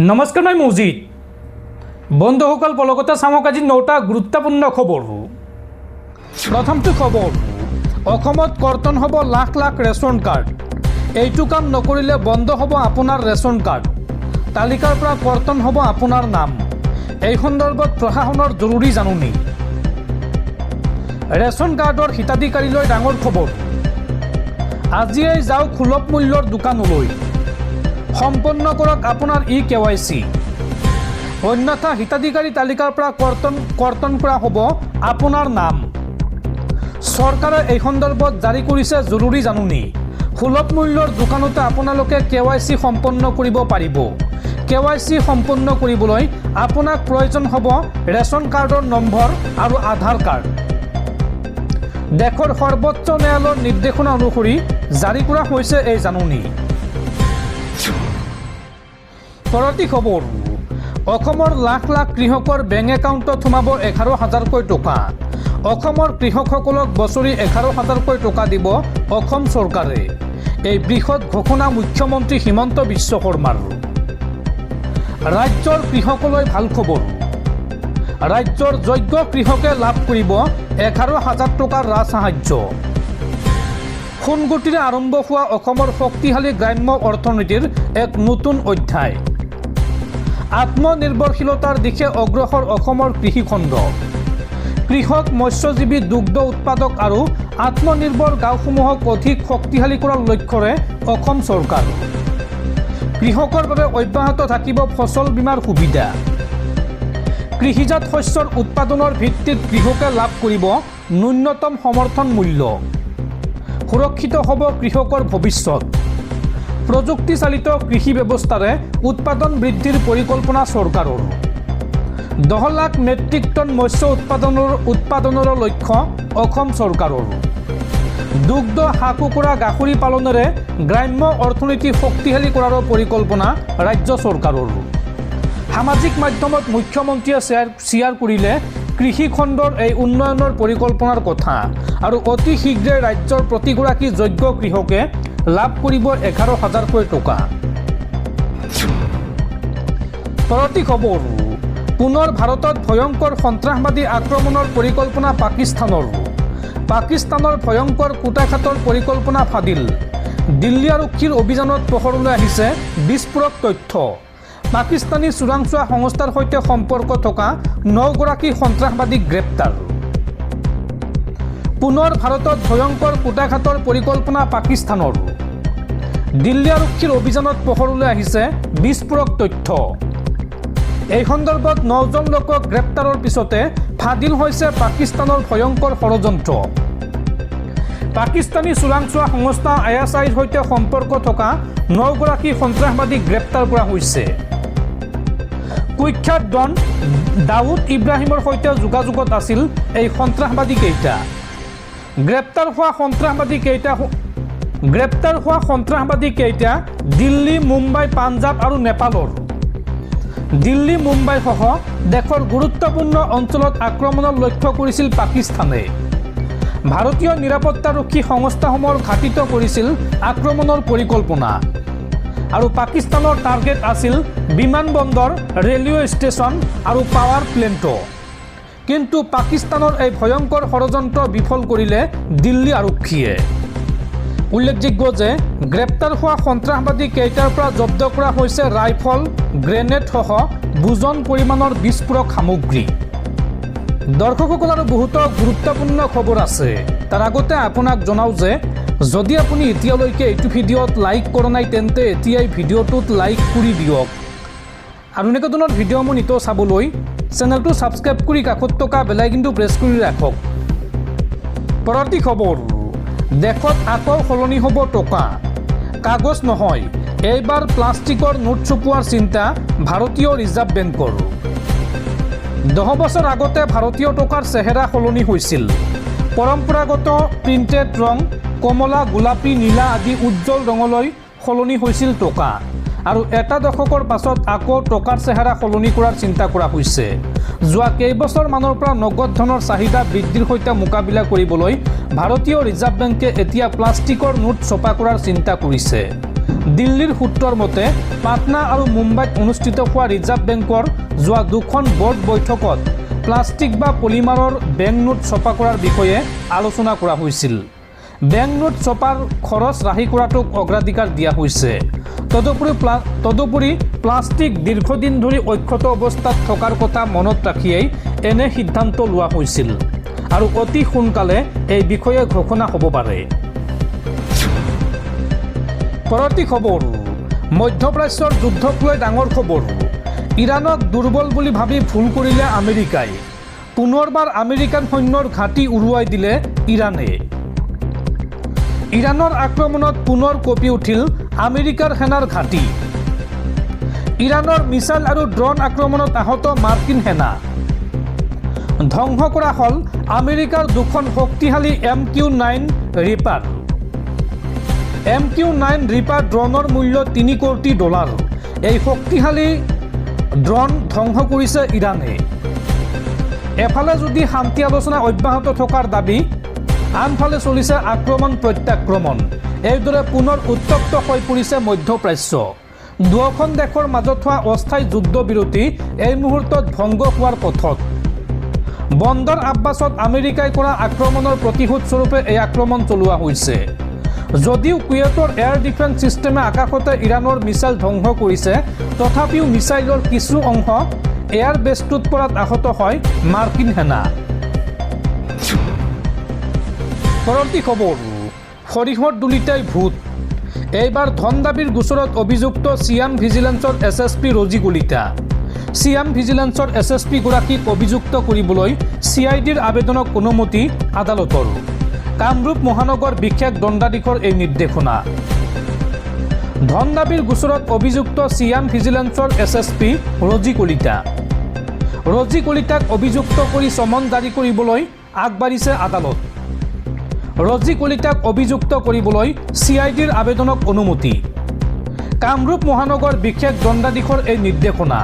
নমস্কাৰ, মই মৌজিদ। বন্ধুসকল, পলকতে চামক আজি 9টা গুৰুত্বপূৰ্ণ খবৰ। প্ৰথমটো খবৰ, অসমত কৰ্তন হ'ব লাখ লাখ ৰেচন কাৰ্ড। এইটো কাম নকৰিলে বন্ধ হ'ব আপোনাৰ ৰেচন কাৰ্ড। তালিকাৰ পৰা কৰ্তন হ'ব আপোনাৰ নাম। এই সন্দৰ্ভত প্ৰশাসনৰ জৰুৰী জাননী। ৰেচন কাৰ্ডৰ হিতাধিকাৰীলৈ ডাঙৰ খবৰ। আজিয়েই যাওক সুলভ মূল্যৰ দোকানলৈ। সম্পন্ন কৰক আপোনাৰ KYC। অন্যথা হিতাধিকাৰী তালিকাৰ পৰা কৰ্তন কৰা হ'ব আপোনাৰ নাম। চৰকাৰে এই সন্দৰ্ভত জাৰি কৰিছে জৰুৰী জাননী। সুলভ মূল্যৰ দোকানতে আপোনালোকে KYC সম্পন্ন কৰিব পাৰিব। KYC সম্পন্ন কৰিবলৈ আপোনাক প্ৰয়োজন হ'ব ৰেচন কাৰ্ডৰ নম্বৰ আৰু আধাৰ কাৰ্ড। দেশৰ সৰ্বোচ্চ ন্যায়ালয়ৰ নিৰ্দেশনা অনুসৰি জাৰি কৰা হৈছে এই জাননী। পৰৱৰ্তী খবৰ, অসমৰ লাখ লাখ কৃষকৰ বেংক একাউণ্টত সোমাব 11,000কৈ টকা। অসমৰ কৃষকসকলক বছৰি 11,000কৈ টকা দিব অসম চৰকাৰে। এই বৃহৎ ঘোষণা মুখ্যমন্ত্ৰী হিমন্ত বিশ্ব শৰ্মাৰ। ৰাজ্যৰ কৃষকলৈ ভাল খবৰ। ৰাজ্যৰ যোগ্য কৃষকে লাভ কৰিব 11,000 টকাৰ ৰাজসাহায্য। সোণগুটিৰে আৰম্ভ হোৱা অসমৰ শক্তিশালী গ্ৰাম্য অৰ্থনীতিৰ এক নতুন অধ্যায়। আত্মনিৰ্ভৰশীলতাৰ দিশে অগ্ৰসৰ অসমৰ কৃষিখণ্ড। কৃষক, মৎস্যজীৱী, দুগ্ধ উৎপাদক আৰু আত্মনিৰ্ভৰ গাঁওসমূহক অধিক শক্তিশালী কৰাৰ লক্ষ্যৰে অসম চৰকাৰ। কৃষকৰ বাবে অব্যাহত থাকিব ফচল বীমাৰ সুবিধা। কৃষিজাত শস্যৰ উৎপাদনৰ ভিত্তিত কৃষকে লাভ কৰিব ন্যূনতম সমৰ্থন মূল্য। সুৰক্ষিত হ'ব কৃষকৰ ভৱিষ্যত। প্ৰযুক্তিচালিত কৃষি ব্যৱস্থাৰে উৎপাদন বৃদ্ধিৰ পৰিকল্পনা চৰকাৰৰ। 10 লাখ মেট্ৰিক টন মৎস্য উৎপাদনৰ লক্ষ্য অসম চৰকাৰৰ। দুগ্ধ, হাঁহ কুকুৰা, গাহৰি পালনেৰে গ্ৰাম্য অৰ্থনীতি শক্তিশালী কৰাৰ পৰিকল্পনা ৰাজ্য চৰকাৰৰ। সামাজিক মাধ্যমত মুখ্যমন্ত্ৰীয়ে শ্বেয়াৰ কৰিলে কৃষি খণ্ডৰ এই উন্নয়নৰ পৰিকল্পনাৰ কথা আৰু অতি শীঘ্ৰে ৰাজ্যৰ প্ৰতিগৰাকী যোগ্য কৃষকে লাভ কৰিব 11,000কৈ টকা। পৰৱৰ্তী খবৰ, পুনৰ ভাৰতত ভয়ংকৰ সন্ত্ৰাসবাদী আক্ৰমণৰ পৰিকল্পনা পাকিস্তানৰ। পাকিস্তানৰ ভয়ংকৰ কুটাঘাতৰ পৰিকল্পনা ফাদিল। দিল্লী আৰক্ষীৰ অভিযানত পোহৰলৈ আহিছে বিস্ফোৰক তথ্য। পাকিস্তানী চোৰাংচোৱা সংস্থাৰ সৈতে সম্পৰ্ক থকা 9গৰাকী সন্ত্ৰাসবাদীক গ্ৰেপ্তাৰ। পুনৰ ভাৰতত ভয়ংকৰ কুটাঘাতৰ পৰিকল্পনা পাকিস্তানৰ। দিল্লী আৰক্ষীৰ অভিযানত পোহৰলৈ আহিছে বিস্ফোৰক তথ্য। এই সন্দৰ্ভত 9জন লোকক গ্ৰেপ্তাৰৰ পিছতে ফাদিল হৈছে পাকিস্তানৰ ভয়ংকৰ ষড়যন্ত্ৰ। পাকিস্তানী চোৰাংচোৱা সংস্থা ISIৰ সৈতে সম্পৰ্ক থকা 9গৰাকী সন্ত্ৰাসবাদীক গ্ৰেপ্তাৰ কৰা হৈছে। কুখ্যাত ডন দাউদ ইব্ৰাহিমৰ সৈতে যোগাযোগত আছিল এই সন্ত্ৰাসবাদীকেইটা। গ্ৰেপ্তাৰ হোৱা সন্ত্ৰাসবাদীকেইটা দিল্লী, মুম্বাই, পাঞ্জাৱ আৰু নেপালৰ। দিল্লী, মুম্বাই সহ দেশৰ গুৰুত্বপূৰ্ণ অঞ্চলত আক্ৰমণৰ লক্ষ্য কৰিছিল পাকিস্তানে। ভাৰতীয় নিৰাপত্তাৰক্ষী সংস্থাসমূহৰ ঘাটিত কৰিছিল আক্ৰমণৰ পৰিকল্পনা আৰু পাকিস্তানৰ টাৰ্গেট আছিল বিমানবন্দৰ, ৰেলৱে ষ্টেচন আৰু পাৱাৰ প্লেণ্টো। কিন্তু পাকিস্তানৰ এই ভয়ংকৰ ষড়যন্ত্ৰ বিফল কৰিলে দিল্লী আৰক্ষীয়ে। উল্লেখযোগ্য যে গ্ৰেপ্তাৰ হোৱা সন্ত্ৰাসবাদী কেইটাৰ পৰা জব্দ কৰা হৈছে ৰাইফল, গ্ৰেনেড সহ বুজন পৰিমাণৰ বিস্ফোৰক সামগ্ৰী। দৰ্শকসকল, আৰু বহুতো গুৰুত্বপূৰ্ণ খবৰ আছে। তাৰ আগতে আপোনাক জনাওঁ যে যদি আপুনি এতিয়ালৈকে এইটো ভিডিঅ'ত লাইক কৰা নাই তেন্তে এতিয়াই ভিডিঅ'টোত লাইক কৰি দিয়ক। আৰু এনেকুৱা ধৰণৰ ভিডিঅ'সমূহ নিতৌ চাবলৈ চেনেলটো ছাবস্ক্ৰাইব কৰি কাষত থকা বেলাইকনটো প্ৰেছ কৰি ৰাখক। পৰৱৰ্তী খবৰ, দেশত আকৌ সলনি হ'ব টকা। কাগজ নহয়, এইবাৰ প্লাষ্টিকৰ নোট ছপোৱাৰ চিন্তা ভাৰতীয় ৰিজাৰ্ভ বেংকৰ। 10 বছৰ আগতে ভাৰতীয় টকাৰ চেহেৰা সলনি হৈছিল। পৰম্পৰাগত প্ৰিণ্টেড ৰং কমলা, গোলাপী, নীলা আদি উজ্জ্বল ৰঙলৈ সলনি হৈছিল টকা। আৰু এটা দশকৰ পাছত আকৌ টকাৰ চেহেৰা সলনি কৰাৰ চিন্তা কৰা হৈছে। যোৱা কেইবছৰমানৰ পৰা নগদ ধনৰ চাহিদা বৃদ্ধিৰ সৈতে মোকাবিলা কৰিবলৈ ভাৰতীয় ৰিজাৰ্ভ বেংকে এতিয়া প্লাষ্টিকৰ নোট ছপা কৰাৰ চিন্তা কৰিছে। দিল্লীৰ সূত্ৰৰ মতে পাটনা আৰু মুম্বাইত অনুষ্ঠিত হোৱা ৰিজাৰ্ভ বেংকৰ যোৱা দুখন বৰ্ড বৈঠকত প্লাষ্টিক বা পলিমাৰৰ বেংক নোট ছপা কৰাৰ বিষয়ে আলোচনা কৰা হৈছিল। বেংক নোট ছপাৰ খৰচ ৰাহি কৰাটোক অগ্ৰাধিকাৰ দিয়া হৈছে। তদুপৰি প্লাষ্টিক দীৰ্ঘদিন ধৰি অক্ষত অৱস্থাত থকাৰ কথা মনত ৰাখিয়েই এনে সিদ্ধান্ত লোৱা হৈছিল আৰু অতি সোনকালে এই বিষয়ে ঘোষণা হ'ব পাৰে। পৰৱৰ্তী খবৰ, মধ্যপ্ৰাচ্যৰ যুদ্ধক লৈ ডাঙৰ খবৰ। ইৰাণক দুৰ্বল বুলি ভাবি ভুল কৰিলে আমেৰিকাই। পুনৰবাৰ আমেৰিকান সৈন্যৰ ঘাটি উৰুৱাই দিলে ইৰাণে। ইৰাণৰ আক্ৰমণত পুনৰ কঁপি উঠিল আমেৰিকাৰ সেনাৰ ঘাটি। ইৰাণৰ মিছাইল আৰু ড্ৰোন আক্ৰমণত আহত মাৰ্কিন সেনা। ধ্বংস কৰা হ'ল আমেৰিকাৰ দুখন শক্তিশালী MQ-9 ৰিপাৰ। MQ-9 ৰিপাৰ ড্ৰোনৰ মূল্য $3 কোটি। এই শক্তিশালী ড্ৰোন ধ্বংস কৰিছে ইৰাণে। এফালে যদি শান্তি আলোচনা অব্যাহত থকাৰ দাবী, আনফালে চলিছে আক্ৰমণ প্ৰত্যাক্ৰমণ। এইদৰে পুনৰ উত্তপ্ত হৈ পৰিছে মধ্যপ্ৰাচ্য। দুয়োখন দেশৰ মাজত হোৱা অস্থায়ী যুদ্ধবিৰতি এই মুহূৰ্তত ভংগ হোৱাৰ পথত। বন্দৰ আব্বাছত আমেৰিকাই কৰা আক্ৰমণৰ প্ৰতিশোধ স্বৰূপে এই আক্ৰমণ চলোৱা হৈছে। যদিও কুৱেইটৰ এয়াৰ ডিফেন্স ছিষ্টেমে আকাশতে ইৰাণৰ মিছাইল ধ্বংস কৰিছে, তথাপিও মিছাইলৰ কিছু অংশ এয়াৰ বেছটোত পৰাত আহত হয় মাৰ্কিন সেনা। পৰৱৰ্তী খবৰ, সৰিয়হৰ দুলিতাই ভূত। এইবাৰ ধন দাবীৰ গোচৰত অভিযুক্ত চিয়াম ভিজিলেন্সৰ SSP ৰজি কলিতা। চিয়াম ভিজিলেন্সৰ SSP গৰাকীক অভিযুক্ত কৰিবলৈ CIDৰ আবেদনক অনুমতি আদালতৰ। কামৰূপ মহানগৰ বিশেষ দণ্ডাধীশৰ এই নিৰ্দেশনা। ধন দাবীৰ গোচৰত অভিযুক্ত চিয়াম ভিজিলেন্সৰ SSP ৰজি কলিতা। ৰজি কলিতাক অভিযুক্ত কৰি চমন জাৰি কৰিবলৈ আগবাঢ়িছে আদালত। ৰজি কলিতাক অভিযুক্ত কৰিবলৈ CIDৰ আবেদনক অনুমতি। কামৰূপ মহানগৰ বিশেষ দণ্ডাধীশৰ এই নিৰ্দেশনা।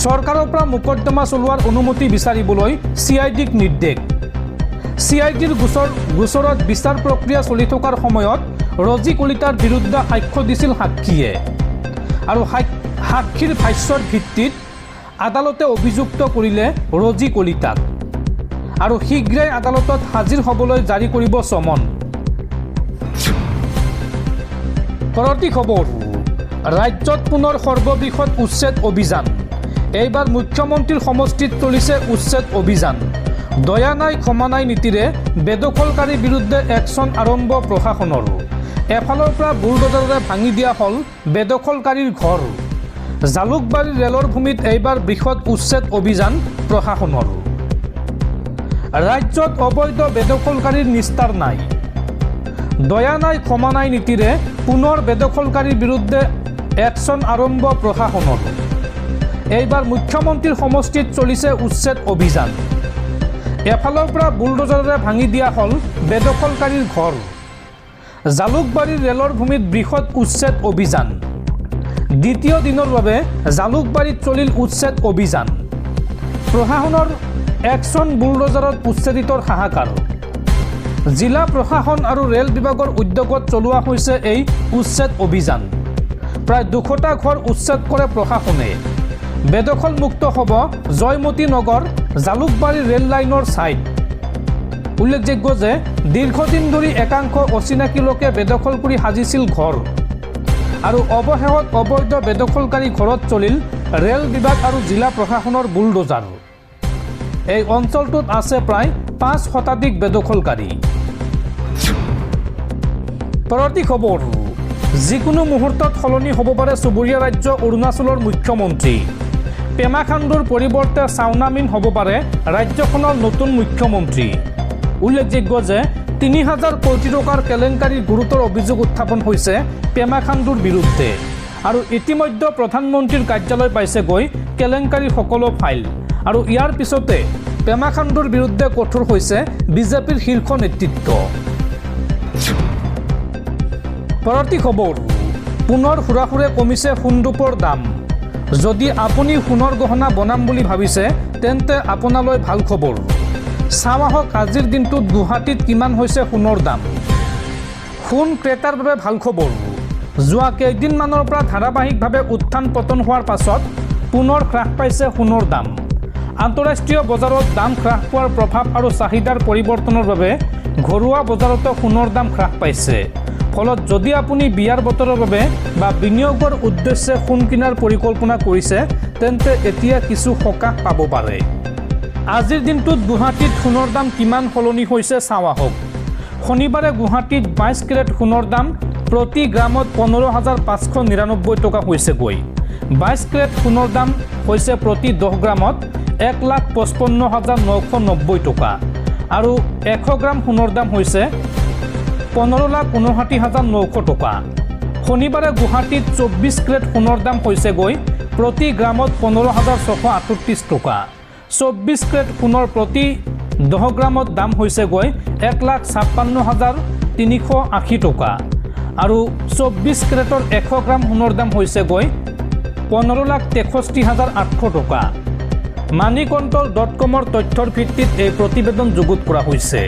চৰকাৰৰ পৰা মোকদ্দমা চলোৱাৰ অনুমতি বিচাৰিবলৈ CIDক নিৰ্দেশ। CIDৰ গোচৰত বিচাৰ প্ৰক্ৰিয়া চলি থকাৰ সময়ত ৰজি কলিতাৰ বিৰুদ্ধে সাক্ষ্য দিছিল সাক্ষীয়ে আৰু সাক্ষীৰ ভাষ্যৰ ভিত্তিত আদালতে অভিযুক্ত কৰিলে ৰজি কলিতাক আৰু শীঘ্ৰেই আদালতত হাজিৰ হ'বলৈ জাৰি কৰিব চমন। পৰৱৰ্তী খবৰ, ৰাজ্যত পুনৰ সৰ্ববৃহৎ উচ্ছেদ অভিযান। এইবাৰ মুখ্যমন্ত্ৰীৰ সমষ্টিত চলিছে উচ্ছেদ অভিযান। দয়া নাই ক্ষমা নাই নীতিৰে বেদখলকাৰীৰ বিৰুদ্ধে একশ্যন আৰম্ভ প্ৰশাসনৰ। এফালৰ পৰা বুলডোজাৰেৰে ভাঙি দিয়া হ'ল বেদখলকাৰীৰ ঘৰ। জালুকবাৰী ৰেলৰ ভূমিত এইবাৰ বৃহৎ উচ্ছেদ অভিযান প্ৰশাসনৰ। ৰাজ্যত অবৈধ বেদখলকাৰীৰ নিস্তাৰ নাই। দয়া নাই ক্ষমা নাই নীতিৰে পুনৰ বেদখলকাৰীৰ বিৰুদ্ধে একশ্যন আৰম্ভ প্ৰশাসনৰ। এইবাৰ মুখ্যমন্ত্ৰীৰ সমষ্টিত চলিছে উচ্ছেদ অভিযান। এফালৰ পৰা বুলডোজাৰেৰে ভাঙি দিয়া হ'ল বেদখলকাৰীৰ ঘৰ। জালুকবাৰীৰ ৰেলৰ ভূমিত বৃহৎ উচ্ছেদ অভিযান। দ্বিতীয় দিনৰ বাবে জালুকবাৰীত চলিল উচ্ছেদ অভিযান। প্ৰশাসনৰ একশ্যন বুলডোজাৰত উচ্ছেদিতৰ হাহাকাৰ। জিলা প্ৰশাসন আৰু ৰেল বিভাগৰ উদ্যোগত চলোৱা হৈছে এই উচ্ছেদ অভিযান। প্ৰায় 200টা ঘৰ উচ্ছেদ কৰে প্ৰশাসনে। বেদখলমুক্ত হ'ব জয়মতী নগৰ জালুকবাৰী ৰেল লাইনৰ ছাইট। উল্লেখযোগ্য যে দীৰ্ঘদিন ধৰি একাংশ অচিনাকি লোকে বেদখল কৰি সাজিছিল ঘৰ আৰু অৱশেষত অবৈধ বেদখলকাৰী ঘৰত চলিল ৰেল বিভাগ আৰু জিলা প্ৰশাসনৰ বুলডোজাৰ। এই অঞ্চলটোত আছে প্ৰায় 5 শতাধিক বেদখলকাৰী। পৰৱৰ্তী খবৰ, যিকোনো মুহূৰ্তত সলনি হ'ব পাৰে চুবুৰীয়া ৰাজ্য অৰুণাচলৰ মুখ্যমন্ত্ৰী। পেমা খাণ্ডুৰ পৰিৱৰ্তে চাওনা মিন হ'ব পাৰে ৰাজ্যখনৰ নতুন মুখ্যমন্ত্ৰী। উল্লেখযোগ্য যে 3000 কোটি টকাৰ কেলেংকাৰীৰ গুৰুতৰ অভিযোগ উত্থাপন হৈছে পেমা খাণ্ডুৰ বিৰুদ্ধে আৰু ইতিমধ্যে প্ৰধানমন্ত্ৰীৰ কাৰ্যালয় পাইছেগৈ কেলেংকাৰীৰ সকলো ফাইল আৰু ইয়াৰ পিছতে পেমা খাণ্ডুৰ বিৰুদ্ধে কঠোৰ হৈছে বিজেপিৰ শীৰ্ষ নেতৃত্ব। পৰৱৰ্তী খবৰ, পুনৰ হুৰাহুৰে কমিছে সোণৰূপৰ দাম। যদি আপুনি সোণৰ গহনা বনাম বুলি ভাবিছে তেন্তে আপোনালৈ ভাল খবৰ। চাওঁ আহক আজিৰ দিনটোত গুৱাহাটীত কিমান হৈছে সোণৰ দাম। সোণ ক্ৰেতাৰ বাবে ভাল খবৰ। যোৱা কেইদিনমানৰ পৰা ধাৰাবাহিকভাৱে উত্থান পতন হোৱাৰ পাছত পুনৰ হ্ৰাস পাইছে সোণৰ দাম। আন্তঃৰাষ্ট্ৰীয় বজাৰত দাম হ্ৰাস পোৱাৰ প্ৰভাৱ আৰু চাহিদাৰ পৰিৱৰ্তনৰ বাবে ঘৰুৱা বজাৰতো সোণৰ দাম হ্ৰাস পাইছে। ফলত যদি আপুনি বিয়াৰ বতৰৰ বাবে বা বিনিয়োগৰ উদ্দেশ্যে সোণ কিনাৰ পৰিকল্পনা কৰিছে তেন্তে এতিয়া কিছু সকাহ পাব পাৰে। আজিৰ দিনটোত গুৱাহাটীত সোণৰ দাম কিমান সলনি হৈছে চাওঁ আহক। শনিবাৰে গুৱাহাটীত 22 কেৰেট সোণৰ দাম প্ৰতি গ্ৰামত 15,599 টকা হৈছেগৈ। 22 কেৰেট সোণৰ দাম হৈছে প্ৰতি 10 গ্ৰামত 1,55,990 টকা আৰু 100 গ্ৰাম সোণৰ দাম হৈছে 15,59,900 টকা। শনিবাৰে গুৱাহাটীত 24 কেৰেট সোণৰ দাম হৈছেগৈ প্ৰতি গ্ৰামত 15,638 টকা। 24 কেৰেট সোণৰ প্ৰতি 10 গ্ৰামত দাম হৈছেগৈ 1,56,380 টকা আৰু 24 কেৰেটৰ 100 গ্ৰাম সোণৰ দাম হৈছেগৈ 15,63,800 টকা। মানিকণ্ট্ৰল.comৰ তথ্যৰ ভিত্তিত এই প্ৰতিবেদন যুগুত কৰা হৈছে।